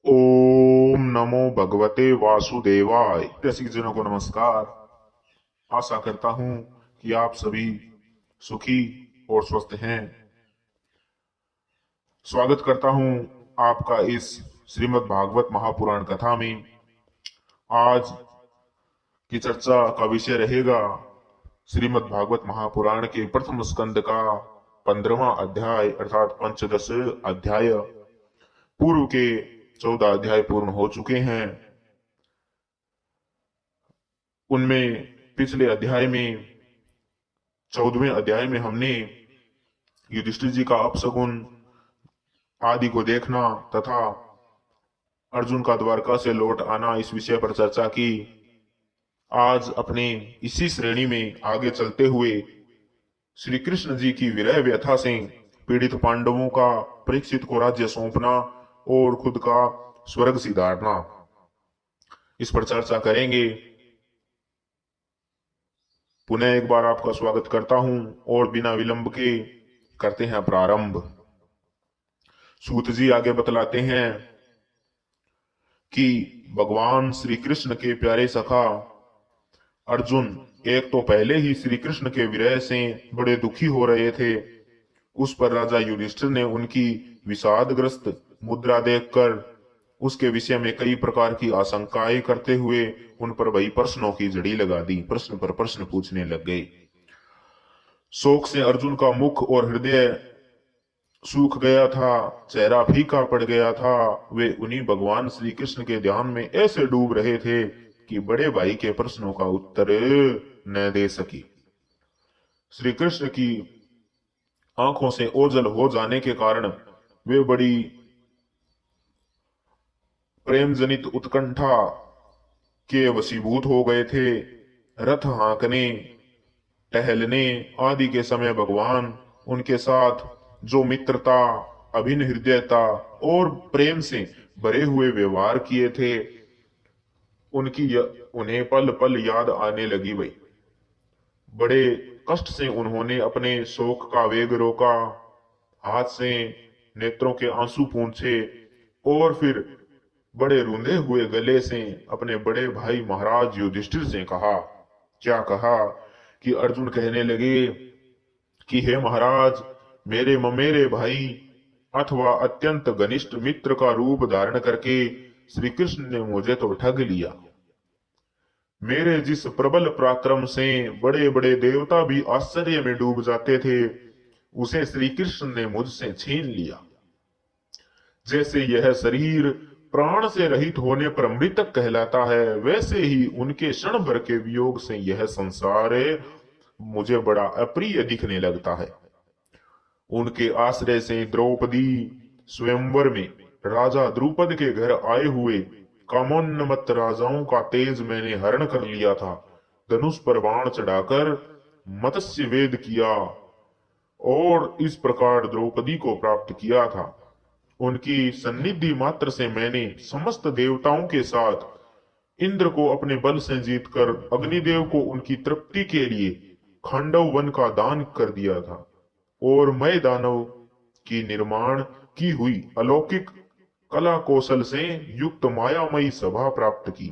ओम नमो भगवते वासुदेवाय। रसिक जनों को नमस्कार। आशा करता हूं कि आप सभी सुखी और स्वस्थ हैं। स्वागत करता हूं आपका इस श्रीमद् भागवत महापुराण कथा में। आज की चर्चा का विषय रहेगा श्रीमद् भागवत महापुराण के प्रथम स्कंद का 15वां अध्याय अर्थात पंचदश अध्याय। पूर्व के 14 अध्याय पूर्ण हो चुके हैं। उनमें पिछले अध्याय में 14वें अध्याय में हमने युधिष्ठिर जी का अपशकुन आदि को देखना तथा अर्जुन का द्वारका से लौट आना इस विषय पर चर्चा की। आज अपने इसी श्रेणी में आगे चलते हुए श्री कृष्ण जी की विरह व्यथा से पीड़ित पांडवों का परीक्षित को राज्य सौंपना और खुद का स्वर्ग सिधारना, इस पर चर्चा करेंगे। पुनः एक बार आपका स्वागत करता हूं और बिना विलंब के करते हैं प्रारंभ। सूत जी आगे बतलाते हैं कि भगवान श्री कृष्ण के प्यारे सखा अर्जुन एक तो पहले ही श्री कृष्ण के विरह से बड़े दुखी हो रहे थे। उस पर राजा युधिष्ठिर ने उनकी विषादग्रस्त मुद्रा देखकर उसके विषय में कई प्रकार की आशंकाएं करते हुए उन पर वही प्रश्नों की झड़ी लगा दी। प्रश्न पर प्रश्न पूछने लग गए। शोक से अर्जुन का मुख और हृदय सूख गया था, चेहरा फीका पड़ गया था। वे उन्हीं भगवान श्री कृष्ण के ध्यान में ऐसे डूब रहे थे कि बड़े भाई के प्रश्नों का उत्तर न दे सकी। श्री कृष्ण की आंखों से ओझल हो जाने के कारण वे बड़ी प्रेम जनित उत्कंठा के वशीभूत हो गए थे। रथ हाँकने, टहलने आदि के समय भगवान उनके साथ जो मित्रता, अभिन्न हृदयता और प्रेम से भरे हुए व्यवहार किए थे, उन्हें पल पल याद आने लगी। वही बड़े कष्ट से उन्होंने अपने शोक का वेग रोका, हाथ से नेत्रों के आंसू पोंछे और फिर बड़े रूंधे हुए गले से अपने बड़े भाई महाराज युधिष्ठिर से कहा। क्या कहा कि अर्जुन कहने लगे कि हे महाराज, मेरे ममेरे भाई अथवा अत्यंत घनिष्ठ मित्र का रूप धारण करके श्री कृष्ण ने मुझे तो ठग लिया। मेरे जिस प्रबल पराक्रम से बड़े बड़े देवता भी आश्चर्य में डूब जाते थे, उसे श्री कृष्ण ने मुझसे छीन लिया। जैसे यह शरीर प्राण से रहित होने पर मृतक कहलाता है, वैसे ही उनके क्षण भर के वियोग से यह संसार मुझे बड़ा अप्रिय दिखने लगता है। उनके आश्रय से द्रौपदी स्वयंवर में राजा द्रुपद के घर आए हुए कामोन्नमत्त राजाओं का तेज मैंने हरण कर लिया था। धनुष पर बाण चढ़ाकर मत्स्य वेद किया और इस प्रकार द्रौपदी को प्राप्त किया था। उनकी सन्निधि मात्र से मैंने समस्त देवताओं के साथ इंद्र को अपने बल से जीतकर अग्निदेव को उनकी तृप्ति के लिए खांडव वन का दान कर दिया था और मैं दानव की निर्माण की हुई अलौकिक कला कौशल से युक्त मायामयी सभा प्राप्त की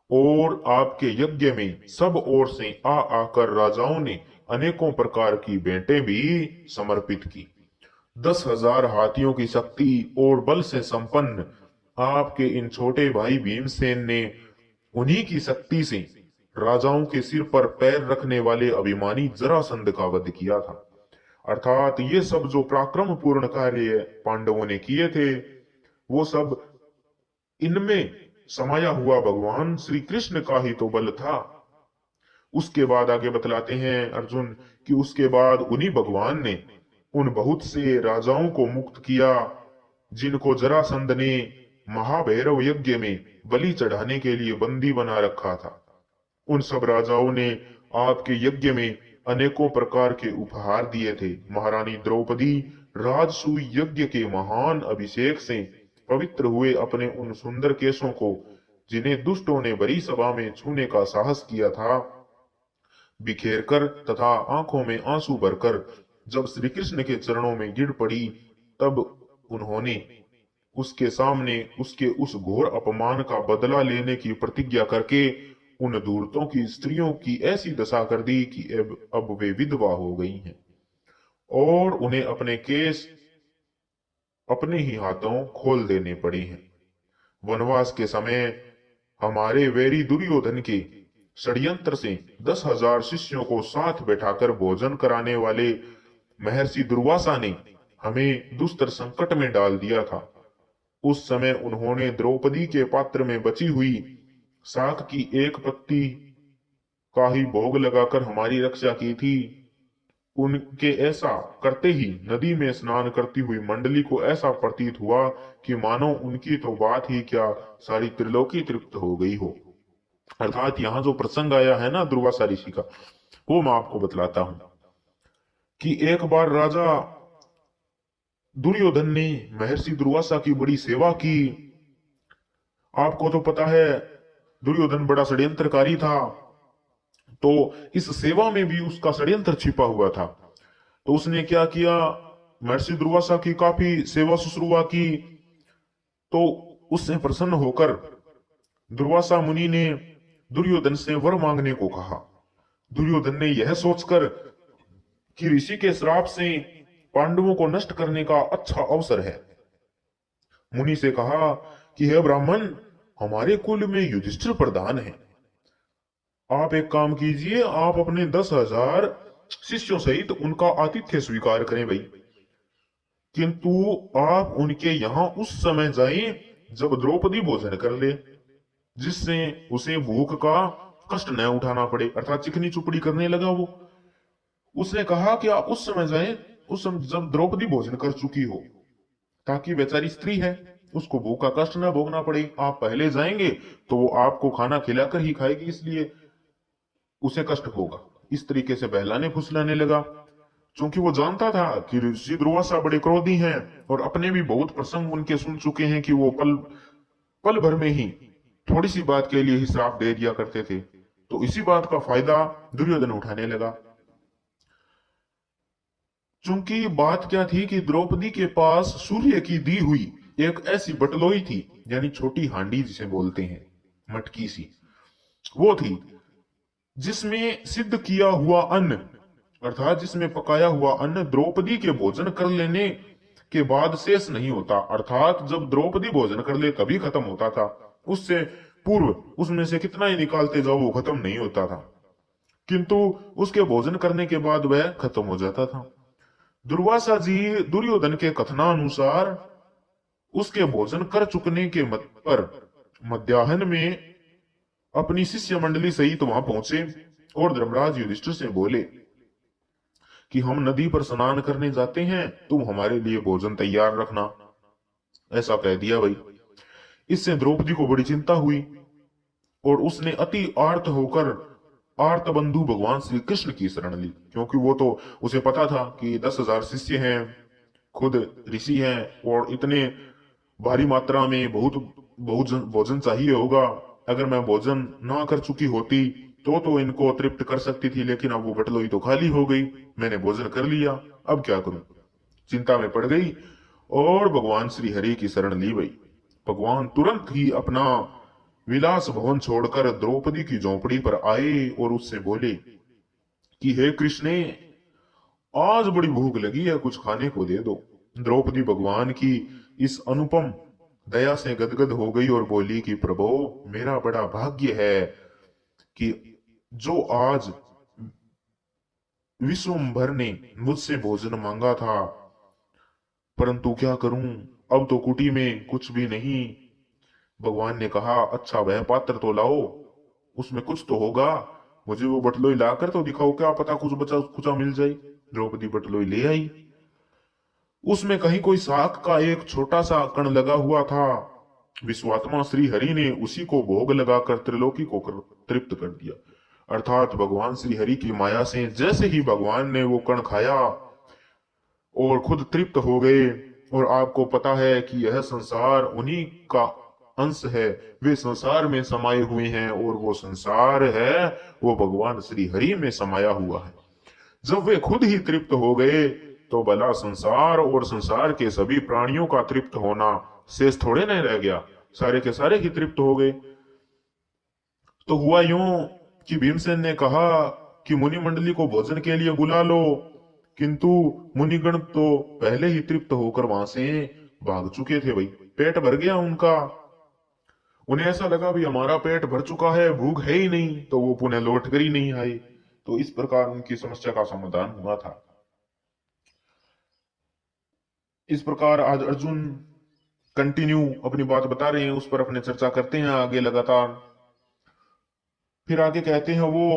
और आपके यज्ञ में सब ओर से आ आकर राजाओं ने अनेकों प्रकार की भेंटें भी समर्पित की। 10,000 हाथियों की शक्ति और बल से संपन्न आपके इन छोटे भाई भीमसेन ने उन्हीं की शक्ति से राजाओं के सिर पर पैर रखने वाले अभिमानी जरासंध का वध किया था। अर्थात ये सब जो पराक्रम पूर्ण कार्य पांडवों ने किए थे, वो सब इनमें समाया हुआ भगवान श्री कृष्ण का ही तो बल था। उसके बाद आगे बतलाते हैं अर्जुन कि उसके बाद उन्हीं भगवान ने उन बहुत से राजाओं को मुक्त किया जिनको जरासंध ने महाभैरव यज्ञ में बलि चढ़ाने के लिए बंदी बना रखा था। उन सब राजाओं ने आपके यज्ञ में अनेकों प्रकार के उपहार दिए थे। महारानी द्रौपदी राजसूय यज्ञ के महान अभिषेक से पवित्र हुए अपने उन सुंदर केशों को, जिन्हें दुष्टों ने बड़ी सभा में छूने का साहस किया था, बिखेर कर तथा आंखों में आंसू भरकर जब श्री कृष्ण के चरणों में गिर पड़ी, तब उन्होंने उसके सामने उसके उस घोर अपमान का बदला लेने की प्रतिज्ञा करके उन दूरतों की स्त्रियों की ऐसी दशा कर दी कि अब वे विधवा हो गई हैं और उन्हें अपने केस अपने ही हाथों खोल देने पड़े हैं। वनवास के समय हमारे वैरी दुर्योधन के षड्यंत्र से 10,000 शिष्यों को साथ बैठाकर भोजन कराने वाले महर्षि दुर्वासा ने हमें दुस्तर संकट में डाल दिया था। उस समय उन्होंने द्रौपदी के पात्र में बची हुई शाक की एक पत्ती का ही भोग लगाकर हमारी रक्षा की थी। उनके ऐसा करते ही नदी में स्नान करती हुई मंडली को ऐसा प्रतीत हुआ कि मानो उनकी तो बात ही क्या, सारी त्रिलोकी तृप्त हो गई हो। अर्थात यहाँ जो प्रसंग आया है ना दुर्वासा ऋषि का, वो मैं आपको बतलाता हूं कि एक बार राजा दुर्योधन ने महर्षि दुर्वासा की बड़ी सेवा की। आपको तो पता है दुर्योधन बड़ा षड्यंत्रकारी था, तो इस सेवा में भी उसका षड्यंत्र छिपा हुआ था। तो उसने क्या किया, महर्षि दुर्वासा की काफी सेवा शुश्रूषा की। तो उससे प्रसन्न होकर दुर्वासा मुनि ने दुर्योधन से वर मांगने को कहा। दुर्योधन ने यह सोचकर कि ऋषि के श्राप से पांडवों को नष्ट करने का अच्छा अवसर है, मुनि से कहा कि हे ब्राह्मण, हमारे कुल में युधिष्ठिर प्रधान है। आप एक काम कीजिए, आप अपने 10,000 शिष्यों सहित उनका आतिथ्य स्वीकार करें भाई, किंतु आप उनके यहां उस समय जाएं जब द्रौपदी भोजन कर ले, जिससे उसे भूख का कष्ट न उठाना पड़े। अर्थात चिकनी चुपड़ी करने लगा वो। उसने कहा कि आप उस समय जाएं उस समय जब द्रौपदी भोजन कर चुकी हो, ताकि बेचारी स्त्री है, उसको भूख का कष्ट न भोगना पड़े। आप पहले जाएंगे तो वो आपको खाना खिलाकर ही खाएगी, इसलिए उसे कष्ट होगा। इस तरीके से बहलाने फुसलाने लगा, क्योंकि वो जानता था कि ऋषि दुर्वासा बड़े क्रोधी हैं और अपने भी बहुत प्रसंग उनके सुन चुके हैं कि वो पल पल भर में ही थोड़ी सी बात के लिए ही श्राप दे दिया करते थे। तो इसी बात का फायदा दुर्योधन उठाने लगा। चूंकि बात क्या थी कि द्रौपदी के पास सूर्य की दी हुई एक ऐसी बटलोई थी, यानी छोटी हांडी जिसे बोलते हैं, मटकी सी वो थी, जिसमें सिद्ध किया हुआ अन्न, अर्थात जिसमें पकाया हुआ अन्न द्रौपदी के भोजन कर लेने के बाद शेष नहीं होता। अर्थात जब द्रौपदी भोजन कर ले तभी खत्म होता था, उससे पूर्व उसमें से कितना ही निकालते जाओ वो खत्म नहीं होता था, किंतु उसके भोजन करने के बाद वह खत्म हो जाता था। दुर्वासा जी दुर्योधन के कथनानुसार उसके भोजन कर चुकने के मत पर मध्याह्न में अपनी शिष्य मंडली सहित वहां पहुंचे और धर्मराज युधिष्ठिर से बोले कि हम नदी पर स्नान करने जाते हैं, तुम हमारे लिए भोजन तैयार रखना। ऐसा कह दिया भाई। इससे द्रौपदी को बड़ी चिंता हुई और उसने अति आर्त होकर आर्त बंधु भगवान श्री कृष्ण की शरण ली, क्योंकि वो तो उसे पता था कि 10,000 शिष्य हैं, खुद ऋषि हैं और इतने भारी मात्रा में बहुत भोजन चाहिए होगा। अगर मैं भोजन ना कर चुकी होती तो इनको तृप्त कर सकती थी, लेकिन अब वो बटलोई तो खाली हो गई, मैंने भोजन कर लिया, अब क्या करूं। चिंता में पड़ गई और भगवान श्री हरि की शरण ली गई। भगवान तुरंत ही अपना विलास भवन छोड़कर द्रौपदी की झोंपड़ी पर आए और उससे बोले कि हे कृष्णे, आज बड़ी भूख लगी है, कुछ खाने को दे दो। द्रौपदी भगवान की इस अनुपम दया से गदगद हो गई और बोली कि प्रभु, मेरा बड़ा भाग्य है कि जो आज विश्वंभर ने मुझसे भोजन मांगा था, परंतु क्या करूं, अब तो कुटी में कुछ भी नहीं। भगवान ने कहा, अच्छा वह पात्र तो लाओ, उसमें कुछ तो होगा, मुझे वो बटलोई लाकर तो दिखाओ, क्या पता कुछ बचा कुचा मिल जाए। द्रौपदी बटलोई ले आई। उसमें कहीं कोई शाक का एक छोटा सा कण लगा हुआ था। विश्वात्मा श्री हरि ने उसी को भोग लगाकर त्रिलोकी को तृप्त कर दिया। अर्थात भगवान श्री हरि की माया से जैसे ही भगवान ने वो कण खाया और खुद तृप्त हो गए। और आपको पता है कि यह संसार उन्हीं का अंश है, वे संसार में समाये हुए हैं और वो संसार है वो भगवान श्री हरि में समाया हुआ है। जब वे खुद ही तृप्त हो गए तो भला संसार और संसार के सभी प्राणियों का तृप्त होना शेष थोड़े नहीं रह गया, सारे के सारे ही तृप्त हो गए। तो हुआ यूं कि भीमसेन ने कहा कि मुनि मंडली को भोजन के लिए बुला लो, किंतु मुनिगण तो पहले ही तृप्त होकर वहां से भाग चुके थे भाई, पेट भर गया उनका। उन्हें ऐसा लगा भी हमारा पेट भर चुका है, भूख है ही नहीं, तो वो पुनः लौट कर ही नहीं आए। तो इस प्रकार उनकी समस्या का समाधान हुआ था। इस प्रकार आज अर्जुन कंटिन्यू अपनी बात बता रहे हैं, उस पर अपने चर्चा करते हैं आगे लगातार। फिर आगे कहते हैं वो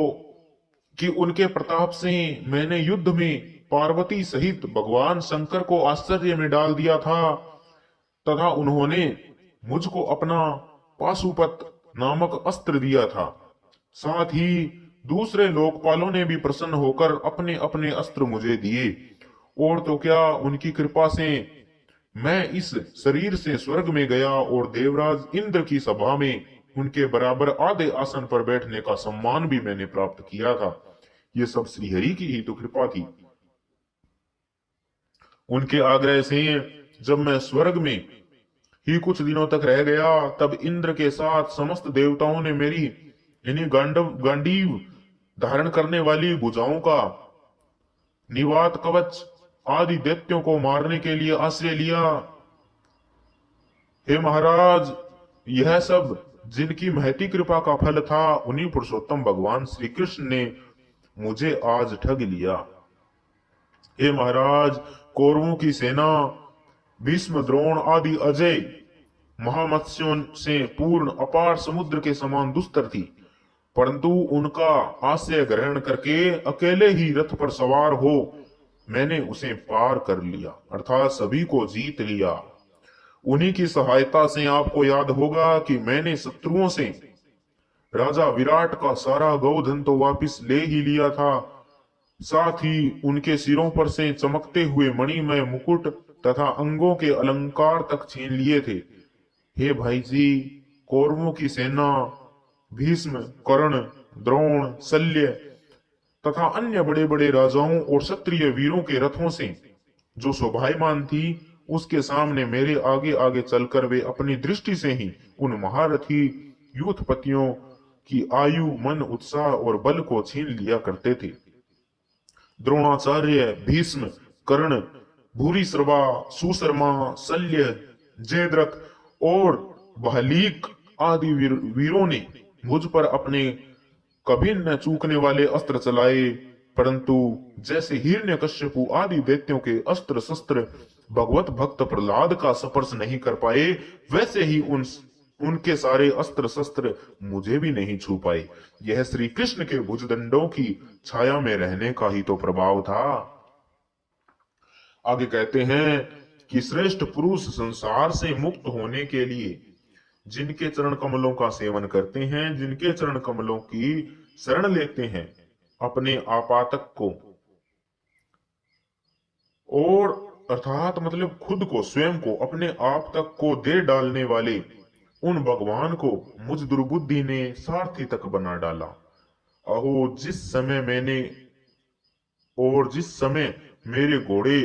कि उनके प्रताप से मैंने युद्ध में पार्वती सहित भगवान शंकर को आश्चर्य में डाल दिया था, तथा उन्होंने मुझको अपना पाशुपत नामक अस्त्र दिया था। साथ ही दूसरे लोकपालों ने भी प्रसन्न होकर अपने अपने अस्त्र मुझे दिए, और तो क्या उनकी कृपा से मैं इस शरीर से स्वर्ग में गया और देवराज इंद्र की सभा में उनके बराबर आधे आसन पर बैठने का सम्मान भी मैंने प्राप्त किया था। ये सब श्रीहरि की ही तो कृपा थी। उनके आग्रह से जब मैं स्वर्ग में ही कुछ दिनों तक रह गया, तब इंद्र के साथ समस्त देवताओं ने मेरी इन्हीं गांडीव धारण करने वाली भुजाओं का निवात कवच आदि दैत्यों को मारने के लिए आश्रय लिया। हे महाराज, यह सब जिनकी महती कृपा का फल था, उन्हीं पुरुषोत्तम भगवान श्री कृष्ण ने मुझे आज ठग लिया। हे महाराज, कौरवों की सेना भीष्म, द्रोण आदि अजय महामत्स्यों से पूर्ण अपार समुद्र के समान दुस्तर थी, परंतु उनका आश्रय ग्रहण करके अकेले ही रथ पर सवार हो मैंने उसे पार कर लिया, अर्थात सभी को जीत लिया। उन्हीं की सहायता से आपको याद होगा कि मैंने शत्रुओं से राजा विराट का सारा गौधन तो वापिस ले ही लिया था, साथ ही उनके सिरों पर से चमकते हुए मणिमय मुकुट तथा अंगों के अलंकार तक छीन लिए थे। हे भाई जी, कौरवों की सेना भीष्म, कर्ण, द्रोण, शल्य तथा अन्य बड़े बड़े राजाओं और क्षत्रिय वीरों के रथों से जो शोभायमान थी, उसके सामने मेरे आगे आगे चलकर वे अपनी दृष्टि से ही उन महारथी यूथपतियों की आयु, मन, उत्साह और बल को छीन लिया करते थे। द्रोणाचार्य, भीष्म, कर्ण, भूरिश्रवा, सुशर्मा, शल्य, जयद्रथ और बहलीक आदि वीरों ने मुझ पर अपने कभी न चूकने वाले अस्त्र चलाए, परंतु जैसे हिरण्यकश्यपु आदि दैत्यों के अस्त्र शस्त्र भगवत भक्त प्रहलाद का स्पर्श नहीं कर पाए, वैसे ही उनके सारे अस्त्र शस्त्र मुझे भी नहीं छू पाए। यह श्री कृष्ण के भुजदंडों की छाया में रहने का ही तो प्रभाव था। आगे कहते हैं कि श्रेष्ठ पुरुष संसार से मुक्त होने के लिए जिनके चरण कमलों का सेवन करते हैं, जिनके चरण कमलों की शरण लेते हैं, अपने आपातक को, और अर्थात मतलब खुद को, स्वयं को, अपने आप तक को दे डालने वाले उन भगवान को मुझ दुर्बुद्धि ने सारथी तक बना डाला। अहो, जिस समय मेरे घोड़े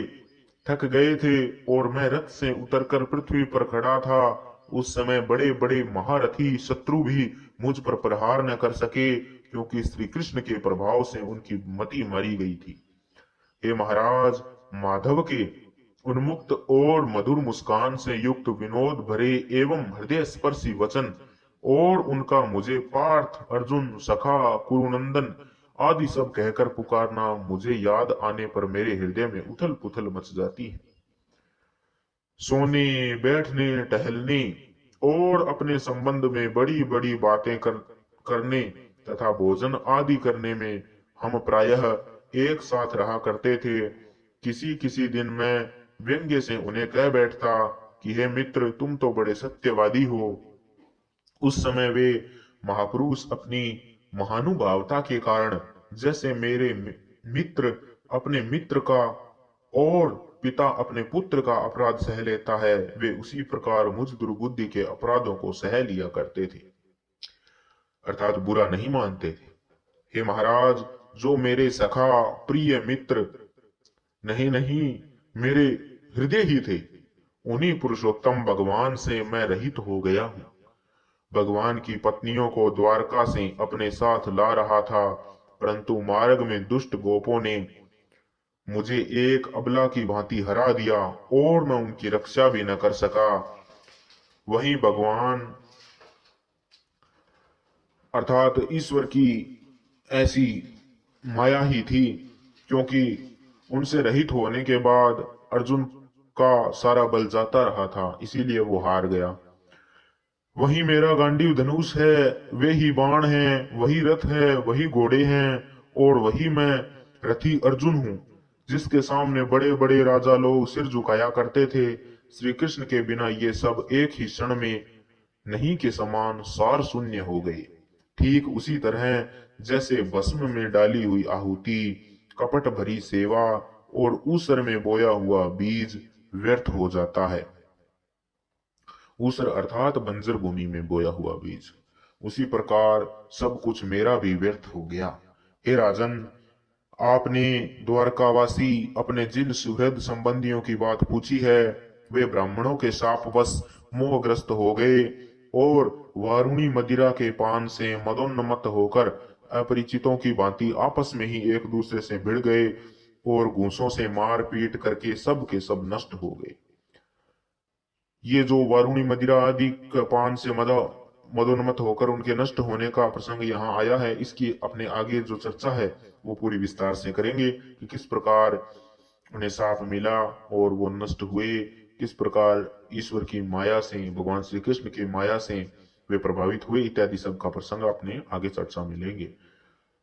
थक गए थे और मैं रथ से उतरकर पृथ्वी पर खड़ा था, उस समय बड़े बड़े महारथी शत्रु भी मुझ पर प्रहार न कर सके, क्योंकि श्री कृष्ण के प्रभाव से उनकी मति मरी गई थी। हे महाराज, माधव के उन्मुक्त और मधुर मुस्कान से युक्त विनोद भरे एवं हृदय स्पर्शी वचन और उनका मुझे पार्थ, अर्जुन, सखा, कुरुनंदन आदि सब कहकर पुकारना मुझे याद आने पर मेरे हृदय में उथल पुथल मच जाती है। सोने, बैठने, टहलने और अपने संबंध में बड़ी बड़ी बातें करने तथा भोजन आदि करने में हम प्रायः एक साथ रहा करते थे। किसी किसी दिन मैं व्यंग्य से उन्हें कह बैठता कि हे मित्र, तुम तो बड़े सत्यवादी हो। उस समय वे महापुरुष अपनी महानुभावता के कारण जैसे मेरे मित्र अपने मित्र का और पिता अपने पुत्र का अपराध सह लेता है, वे उसी प्रकार मुझ दुर्बुद्धि के अपराधों को सह लिया करते थे, अर्थात बुरा नहीं मानते थे। हे महाराज, जो मेरे सखा, प्रिय मित्र नहीं नहीं, मेरे हृदय ही थे। उन्हीं पुरुषोत्तम भगवान से मैं रहित हो गया हूँ। भगवान की पत्नियों को द्वारका से अपने साथ ला रहा था, परंतु मार्ग में दुष्ट गोपों ने मुझे एक अबला की भांति हरा दिया और मैं उनकी रक्षा भी न कर सका। वहीं भगवान अर्थात ईश्वर की ऐसी माया ही थी, क्योंकि उनसे रहित होने के बाद अर्जुन का सारा बल जाता रहा था, इसीलिए वो हार गया। वही मेरा गांडीव धनुष है, वे ही बाण हैं, वही रथ है, वही घोड़े हैं, और वही मैं रथी अर्जुन हूँ, जिसके सामने बड़े बड़े राजा लोग सिर झुकाया करते थे। श्री कृष्ण के बिना ये सब एक ही क्षण में नहीं के समान सार शून्य हो गए। ठीक उसी तरह जैसे भस्म में डाली हुई आहुति, कपट भरी सेवा और ऊसर में बोया हुआ बीज व्यर्थ हो जाता है। ऊसर अर्थात बंजर भूमि में बोया हुआ बीज, उसी प्रकार सब कुछ मेरा भी व्यर्थ हो गया। हे राजन, आपने द्वारकावासी अपने जिन सुहृद संबंधियों की बात पूछी है, वे ब्राह्मणों के शापवश मोहग्रस्त हो गए और वारुणी मदिरा के पान से मदोन्मत्त होकर अपरिचितों की भांति आपस में ही एक दूसरे से भिड़ गए और घूंसों से मार पीट करके सब के सब नष्ट हो गए। ये जो वारुणी मदिरा आदि पान से मदोन्मत्त होकर उनके नष्ट होने का प्रसंग यहाँ आया है, इसकी अपने आगे जो चर्चा है वो पूरी विस्तार से करेंगे कि किस प्रकार उन्हें साप मिला और वो नष्ट हुए, किस प्रकार ईश्वर की माया से, भगवान श्री कृष्ण की माया से वे प्रभावित हुए, इत्यादि सब का प्रसंग अपने आगे चर्चा में लेंगे।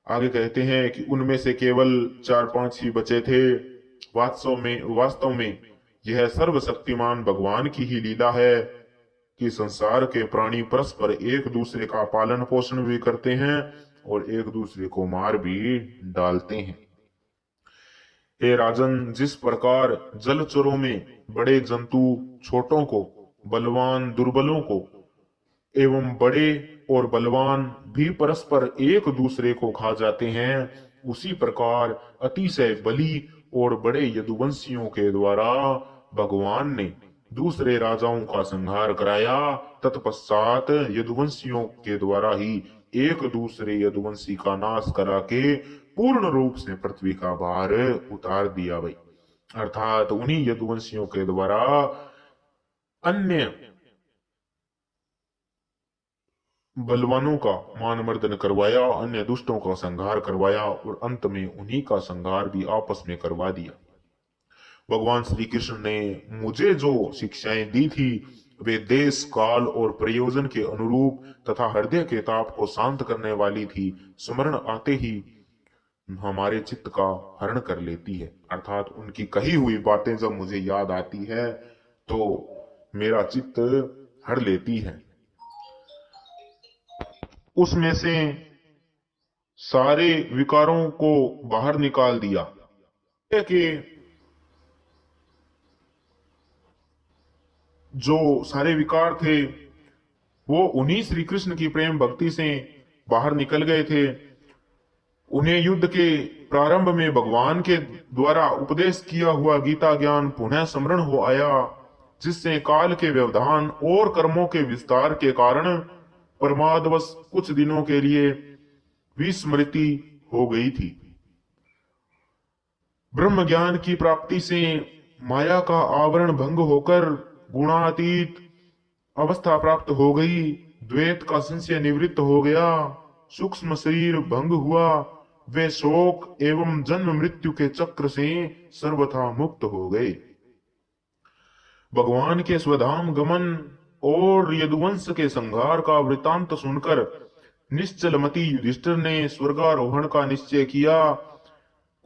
आगे कहते हैं कि उनमें से केवल 4-5 ही बचे थे। वास्तव में यह सर्वशक्तिमान भगवान की ही लीला है कि संसार के प्राणी परस्पर एक दूसरे का पालन पोषण भी करते हैं और एक दूसरे को मार भी डालते हैं। हे राजन, जिस प्रकार जलचरों में बड़े जंतु छोटों को, बलवान दुर्बलों को एवं बड़े और बलवान भी परस्पर एक दूसरे को खा जाते हैं, उसी प्रकार अतिशय बली और बड़े यदुवंशियों के द्वारा भगवान ने दूसरे राजाओं का संहार कराया। तत्पश्चात यदुवंशियों के द्वारा ही एक दूसरे यदुवंशी का नाश करा के पूर्ण रूप से पृथ्वी का भार उतार दिया भाई। अर्थात उन्हीं यदुवंशियों के द्वारा अन्य बलवानों का मानमर्दन करवाया, अन्य दुष्टों का संहार करवाया और अंत में उन्हीं का संहार भी आपस में करवा दिया। भगवान श्री कृष्ण ने मुझे जो शिक्षाएं दी थी वे देश, काल और प्रयोजन के अनुरूप तथा हृदय के ताप को शांत करने वाली थी। स्मरण आते ही हमारे चित्त का हरण कर लेती है। अर्थात उनकी कही हुई बातें जब मुझे याद आती है तो मेरा चित्त हर लेती है। उसमें से सारे विकारों को बाहर निकाल दिया कि जो सारे विकार थे वो उन्हीं श्री कृष्ण की प्रेम भक्ति से बाहर निकल गए थे। उन्हें युद्ध के प्रारंभ में भगवान के द्वारा उपदेश किया हुआ गीता ज्ञान पुनः स्मरण हो आया, जिससे काल के व्यवधान और कर्मों के विस्तार के कारण प्रमादवश कुछ दिनों के लिए विस्मृति हो गई थी। ब्रह्म ज्ञान की प्राप्ति से माया का आवरण भंग होकर गुणातीत अवस्था प्राप्त हो गई। द्वैत का संशय निवृत्त हो गया, सूक्ष्म शरीर भंग हुआ, वे शोक एवं जन्म मृत्यु के चक्र से सर्वथा मुक्त हो गए। भगवान के स्वधाम गमन और यदुवंश के संहार का वृतांत सुनकर निश्चलमती युधिष्ठिर ने स्वर्गारोहण का निश्चय किया।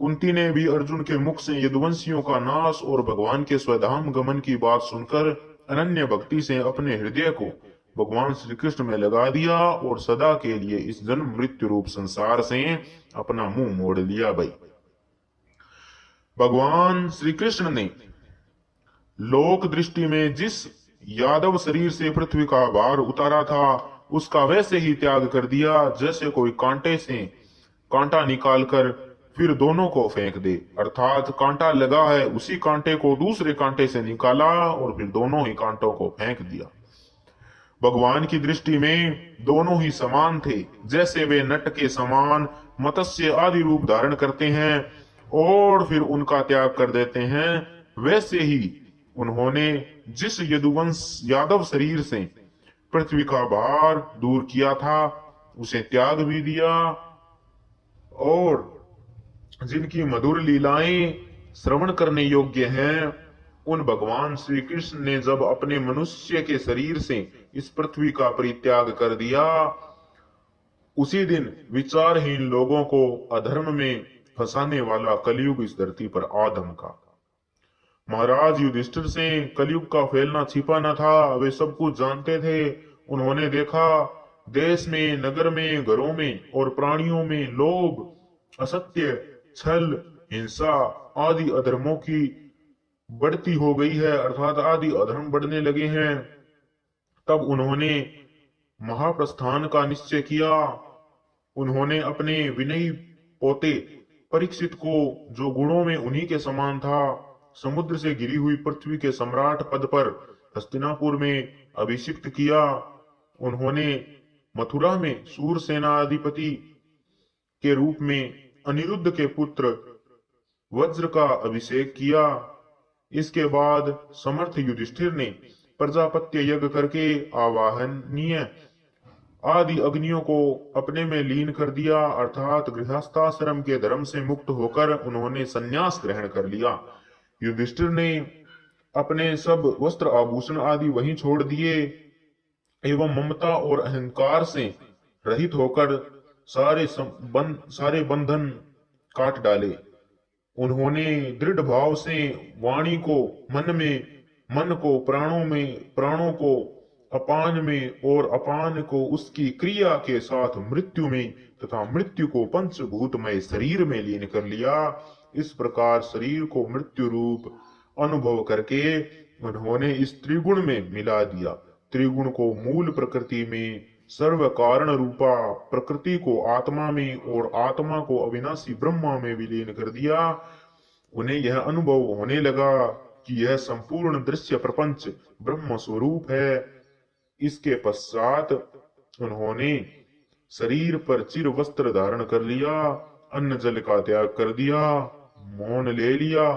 कुंती ने भी अर्जुन के मुख से यदुवंशियों का नाश और भगवान के स्वधाम गमन की बात सुनकर अनन्य भक्ति से अपने हृदय को भगवान श्री कृष्ण में लगा दिया और सदा के लिए इस जन्म मृत्यु रूप संसार से अपना मुंह मोड़ लिया भाई। भगवान श्री कृष्ण ने लोक दृष्टि में जिस यादव शरीर से पृथ्वी का भार उतारा था उसका वैसे ही त्याग कर दिया, जैसे कोई कांटे से कांटा निकालकर फिर दोनों को फेंक दे, अर्थात कांटा लगा है उसी कांटे को दूसरे कांटे से निकाला और फिर दोनों ही कांटों को फेंक दिया। भगवान की दृष्टि में दोनों ही समान थे। जैसे वे नट के समान मत्स्य आदि रूप धारण करते हैं और फिर उनका त्याग कर देते हैं, वैसे ही उन्होंने जिस यदुवंश यादव शरीर से पृथ्वी का भार दूर किया था उसे त्याग भी दिया, और जिनकी मधुर लीलाएं श्रवण करने योग्य हैं, उन भगवान श्री कृष्ण ने जब अपने मनुष्य के शरीर से इस पृथ्वी का परित्याग कर दिया, उसी दिन विचारहीन लोगों को अधर्म में फंसाने वाला कलयुग इस धरती पर आ धमका। महाराज युधिष्ठिर से कलयुग का फैलना छिपा न था, वे सब कुछ जानते थे। उन्होंने देखा देश में, नगर में, घरों में और प्राणियों में लोभ, असत्य, छल, हिंसा आदि अधर्मों की बढ़ती हो गई है, अर्थात आदि अधर्म बढ़ने लगे हैं। तब उन्होंने महाप्रस्थान का निश्चय किया। उन्होंने अपने विनयी पोते परीक्षित को, जो गुणों में उन्हीं के समान था, समुद्र से गिरी हुई पृथ्वी के सम्राट पद पर हस्तिनापुर में अभिषिक्त किया। उन्होंने मथुरा में सूरसेनाधिपति के रूप में अनिरुद्ध के पुत्र वज्र का अभिषेक किया। इसके बाद समर्थ युधिष्ठिर ने प्रजापत्य यज्ञ करके आवाहनीय आदि अग्नियों को अपने में लीन कर दिया, अर्थात गृहस्थाश्रम के धर्म से मुक्त होकर उन्होंने संन्यास ग्रहण कर लिया। युधिष्ठिर ने अपने सब वस्त्र आभूषण आदि वहीं छोड़ दिए एवं ममता और अहंकार से रहित होकर सारे बंधन काट डाले। उन्होंने दृढ़ भाव से वाणी को मन में, मन को प्राणों में, प्राणों को अपान में और अपान को उसकी क्रिया के साथ मृत्यु में तथा मृत्यु को पंचभूतमय शरीर में लीन कर लिया। इस प्रकार शरीर को मृत्यु रूप अनुभव करके उन्होंने इस त्रिगुण में मिला दिया। त्रिगुण को मूल प्रकृति में, सर्व कारण रूपा प्रकृति को आत्मा में और आत्मा को अविनाशी ब्रह्मा में विलीन कर दिया। उन्हें यह अनुभव होने लगा कि यह संपूर्ण दृश्य प्रपंच ब्रह्म स्वरूप है। इसके पश्चात उन्होंने शरीर पर चिर वस्त्र धारण कर लिया, अन्न जल का त्याग कर दिया, मौन ले लिया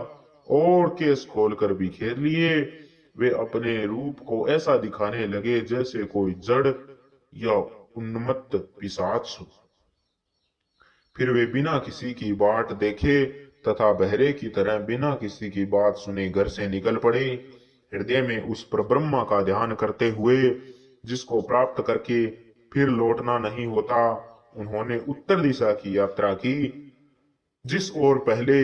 और केस खोलकर बिखेर लिए। वे अपने रूप को ऐसा दिखाने लगे जैसे कोई जड़ या उन्मत्त पिशाच हो। फिर वे बिना किसी की बाट देखे तथा बहरे की तरह बिना किसी की बात सुने घर से निकल पड़े। हृदय में उस पर ब्रह्मा का ध्यान करते हुए, जिसको प्राप्त करके फिर लौटना नहीं होता, उन्होंने उत्तर दिशा की यात्रा की, जिस ओर पहले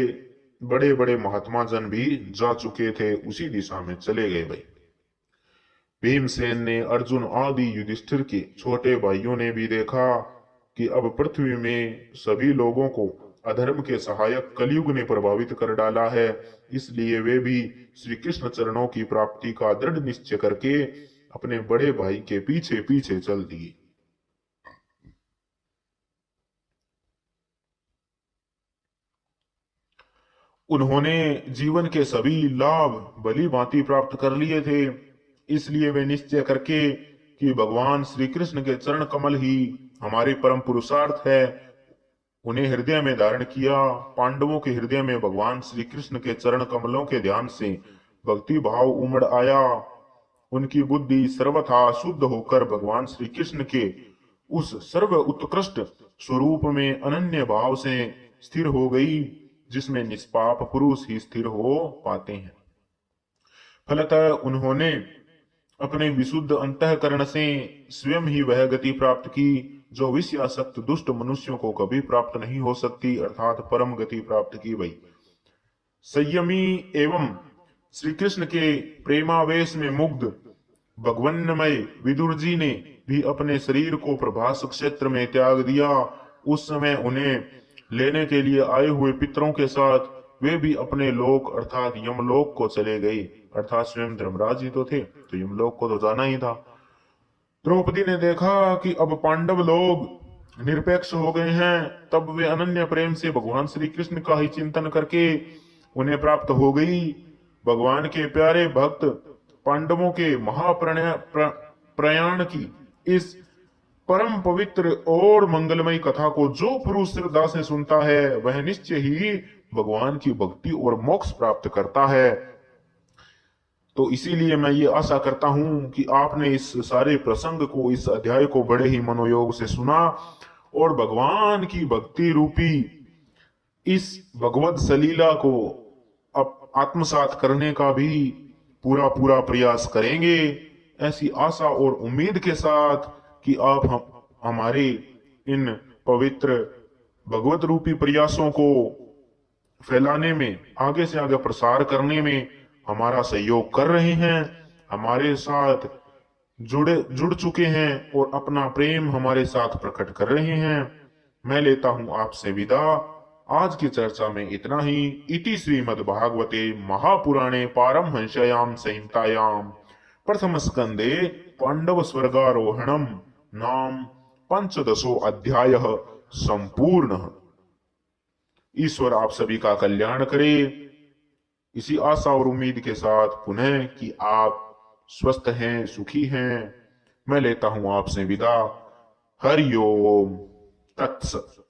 बड़े बड़े महात्मा जन भी जा चुके थे, उसी दिशा में चले गए। भाई भीमसेन ने, अर्जुन आदि युधिष्ठिर के छोटे भाइयों ने भी देखा कि अब पृथ्वी में सभी लोगों को अधर्म के सहायक कलयुग ने प्रभावित कर डाला है। इसलिए वे भी श्री कृष्ण चरणों की प्राप्ति का दृढ़ निश्चय करके अपने बड़े भाई के पीछे पीछे चल दिए। उन्होंने जीवन के सभी लाभ भली भांति प्राप्त कर लिए थे। इसलिए वे निश्चय करके कि भगवान श्री कृष्ण के चरण कमल ही हमारे परम पुरुषार्थ है, उन्हें हृदय में धारण किया। पांडवों के हृदय में भगवान श्री कृष्ण के चरण कमलों के ध्यान से भक्ति भाव उमड़ आया। उनकी बुद्धि सर्वथा शुद्ध होकर भगवान श्री कृष्ण के उस सर्व उत्कृष्ट स्वरूप में अनन्य भाव से स्थिर हो गई, जिसमें निष्पाप पुरुष ही स्थिर हो पाते हैं। फलतः उन्होंने अपने विशुद्ध अंतःकरण से स्वयं ही वह गति प्राप्त की जो विषयासक्त दुष्ट मनुष्यों को कभी प्राप्त नहीं हो सकती, अर्थात परम गति प्राप्त की। वही संयमी एवं श्री कृष्ण के प्रेमावेश में मुग्ध भगवन्मय विदुर जी ने भी अपने शरीर को प्रभास क्षेत्र में त्याग दिया। उस समय उन्हें लेने के लिए आए हुए पितरों के साथ वे भी अपने लोक अर्थात यमलोक को चले गए, अर्थात स्वयं धर्मराज ही तो थे, तो यमलोक को तो जाना ही था। द्रौपदी ने देखा कि अब पांडव लोग निरपेक्ष हो गए हैं, तब वे अनन्य प्रेम से भगवान श्री कृष्ण का ही चिंतन करके उन्हें प्राप्त हो गई। भगवान के प्यारे भक्त पांडवों के प्रयाण की इस परम पवित्र और मंगलमय कथा को जो पुरुष श्रद्धा से सुनता है वह निश्चय ही भगवान की भक्ति और मोक्ष प्राप्त करता है। तो इसीलिए मैं ये आशा करता हूं कि आपने इस सारे प्रसंग को, इस अध्याय को बड़े ही मनोयोग से सुना और भगवान की भक्ति रूपी इस भगवत सलीला को आत्मसात करने का भी पूरा पूरा प्रयास करेंगे, ऐसी आशा और उम्मीद के साथ कि आप हमारे इन पवित्र भगवत रूपी प्रयासों को फैलाने में, आगे से आगे प्रसार करने में हमारा सहयोग कर रहे हैं, हमारे साथ जुड़ चुके हैं और अपना प्रेम हमारे साथ प्रकट कर रहे हैं। मैं लेता हूं आपसे विदा। आज की चर्चा में इतना ही। इति श्रीमद्भागवते महापुराणे पारमहंस्यां संहितायां प्रथम स्कंदे पांडव स्वर्गारोहणम नाम 15 अध्याय संपूर्ण। ईश्वर आप सभी का कल्याण करे, इसी आशा और उम्मीद के साथ पुनः कि आप स्वस्थ हैं, सुखी हैं। मैं लेता हूं आपसे विदा। हरि ओम तत्सत।